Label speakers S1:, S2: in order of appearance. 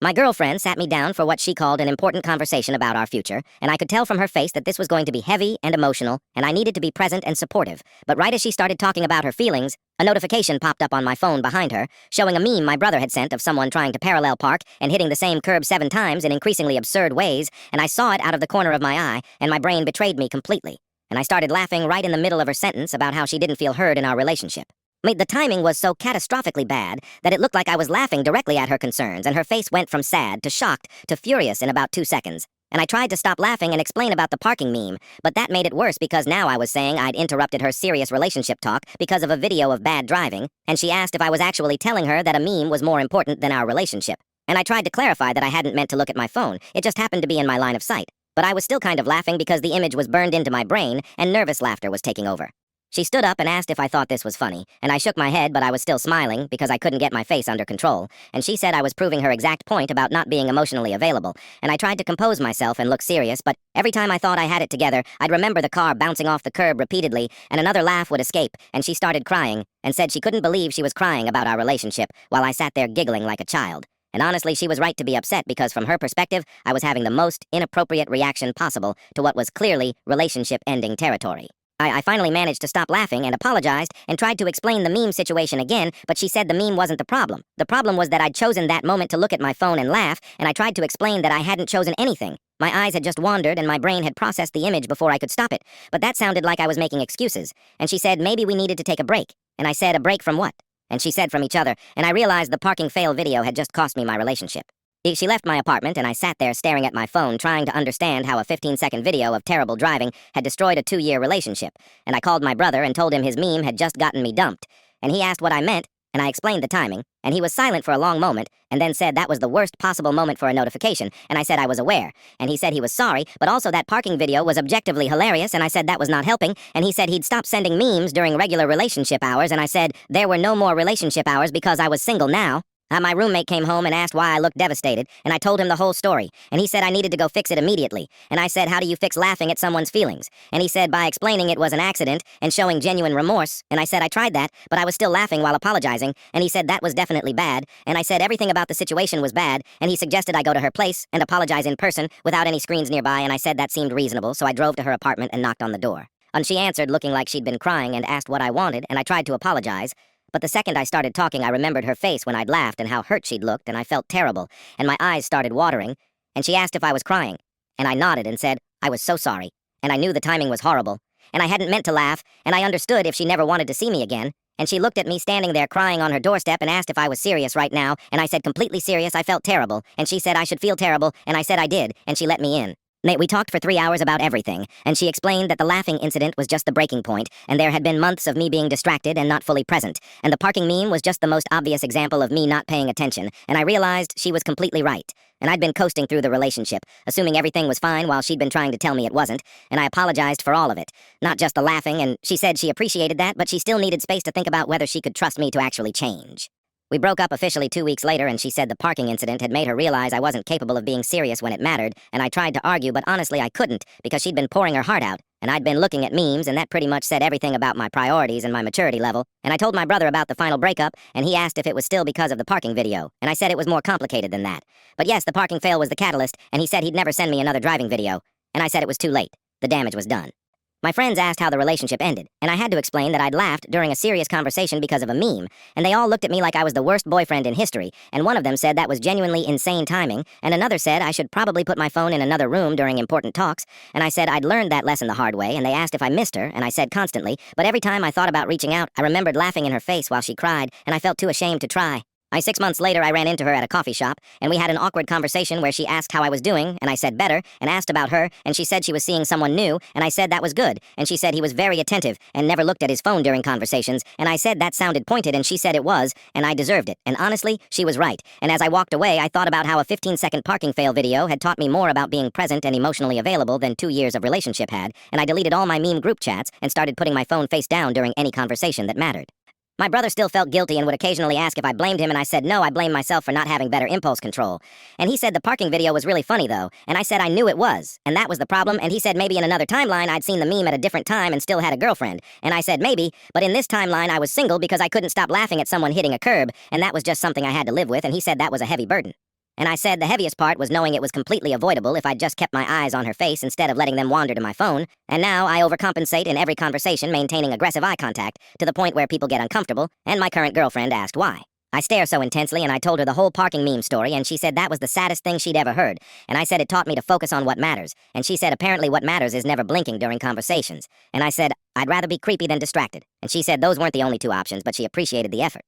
S1: My girlfriend sat me down for what she called an important conversation about our future, and I could tell from her face that this was going to be heavy and emotional, and I needed to be present and supportive. But right as she started talking about her feelings, a notification popped up on my phone behind her, showing a meme my brother had sent of someone trying to parallel park and hitting the same curb 7 times in increasingly absurd ways, and I saw it out of the corner of my eye, and my brain betrayed me completely. And I started laughing right in the middle of her sentence about how she didn't feel heard in our relationship. The timing was so catastrophically bad that it looked like I was laughing directly at her concerns, and her face went from sad to shocked to furious in about 2 seconds. And I tried to stop laughing and explain about the parking meme, but that made it worse because now I was saying I'd interrupted her serious relationship talk because of a video of bad driving, and she asked if I was actually telling her that a meme was more important than our relationship. And I tried to clarify that I hadn't meant to look at my phone, it just happened to be in my line of sight. But I was still kind of laughing because the image was burned into my brain, and nervous laughter was taking over. She stood up and asked if I thought this was funny, and I shook my head, but I was still smiling because I couldn't get my face under control, and she said I was proving her exact point about not being emotionally available, and I tried to compose myself and look serious, but every time I thought I had it together, I'd remember the car bouncing off the curb repeatedly, and another laugh would escape, and she started crying, and said she couldn't believe she was crying about our relationship, while I sat there giggling like a child. And honestly, she was right to be upset because from her perspective, I was having the most inappropriate reaction possible to what was clearly relationship-ending territory. I finally managed to stop laughing and apologized and tried to explain the meme situation again, but she said the meme wasn't the problem. The problem was that I'd chosen that moment to look at my phone and laugh, and I tried to explain that I hadn't chosen anything. My eyes had just wandered and my brain had processed the image before I could stop it, but that sounded like I was making excuses. And she said maybe we needed to take a break. And I said, a break from what? And she said from each other, and I realized the parking fail video had just cost me my relationship. She left my apartment, and I sat there staring at my phone, trying to understand how a 15-second video of terrible driving had destroyed a 2-year relationship. And I called my brother and told him his meme had just gotten me dumped. And he asked what I meant, and I explained the timing, and he was silent for a long moment, and then said that was the worst possible moment for a notification, and I said I was aware. And he said he was sorry, but also that parking video was objectively hilarious, and I said that was not helping, and he said he'd stop sending memes during regular relationship hours, and I said there were no more relationship hours because I was single now. My roommate came home and asked why I looked devastated, and I told him the whole story, and he said I needed to go fix it immediately, and I said how do you fix laughing at someone's feelings, and he said by explaining it was an accident and showing genuine remorse, and I said I tried that, but I was still laughing while apologizing, and he said that was definitely bad, and I said everything about the situation was bad, and he suggested I go to her place and apologize in person without any screens nearby, and I said that seemed reasonable, so I drove to her apartment and knocked on the door. And she answered looking like she'd been crying and asked what I wanted, and I tried to apologize. But the second I started talking, I remembered her face when I'd laughed and how hurt she'd looked, and I felt terrible, and my eyes started watering, and she asked if I was crying, and I nodded and said I was so sorry, and I knew the timing was horrible, and I hadn't meant to laugh, and I understood if she never wanted to see me again, and she looked at me standing there crying on her doorstep and asked if I was serious right now, and I said completely serious, I felt terrible, and she said I should feel terrible, and I said I did, and she let me in. We talked for 3 hours about everything, and she explained that the laughing incident was just the breaking point, and there had been months of me being distracted and not fully present, and the parking meme was just the most obvious example of me not paying attention, and I realized she was completely right. And I'd been coasting through the relationship, assuming everything was fine while she'd been trying to tell me it wasn't, and I apologized for all of it. Not just the laughing, and she said she appreciated that, but she still needed space to think about whether she could trust me to actually change. We broke up officially 2 weeks later, and she said the parking incident had made her realize I wasn't capable of being serious when it mattered, and I tried to argue, but honestly I couldn't, because she'd been pouring her heart out, and I'd been looking at memes, and that pretty much said everything about my priorities and my maturity level, and I told my brother about the final breakup, and he asked if it was still because of the parking video, and I said it was more complicated than that. But yes, the parking fail was the catalyst, and he said he'd never send me another driving video, and I said it was too late. The damage was done. My friends asked how the relationship ended, and I had to explain that I'd laughed during a serious conversation because of a meme, and they all looked at me like I was the worst boyfriend in history, and one of them said that was genuinely insane timing, and another said I should probably put my phone in another room during important talks, and I said I'd learned that lesson the hard way, and they asked if I missed her, and I said constantly, but every time I thought about reaching out, I remembered laughing in her face while she cried, and I felt too ashamed to try. 6 months later, I ran into her at a coffee shop, and we had an awkward conversation where she asked how I was doing, and I said better, and asked about her, and she said she was seeing someone new, and I said that was good, and she said he was very attentive, and never looked at his phone during conversations, and I said that sounded pointed, and she said it was, and I deserved it, and honestly, she was right, and as I walked away, I thought about how a 15-second parking fail video had taught me more about being present and emotionally available than 2 years of relationship had, and I deleted all my meme group chats, and started putting my phone face down during any conversation that mattered. My brother still felt guilty and would occasionally ask if I blamed him, and I said no, I blame myself for not having better impulse control. And he said the parking video was really funny though, and I said I knew it was, and that was the problem, and he said maybe in another timeline I'd seen the meme at a different time and still had a girlfriend, and I said maybe, but in this timeline I was single because I couldn't stop laughing at someone hitting a curb, and that was just something I had to live with, and he said that was a heavy burden. And I said the heaviest part was knowing it was completely avoidable if I'd just kept my eyes on her face instead of letting them wander to my phone, and now I overcompensate in every conversation, maintaining aggressive eye contact, to the point where people get uncomfortable, and my current girlfriend asked why. I stare so intensely, and I told her the whole parking meme story, and she said that was the saddest thing she'd ever heard, and I said it taught me to focus on what matters, and she said apparently what matters is never blinking during conversations, and I said I'd rather be creepy than distracted, and she said those weren't the only two options, but she appreciated the effort.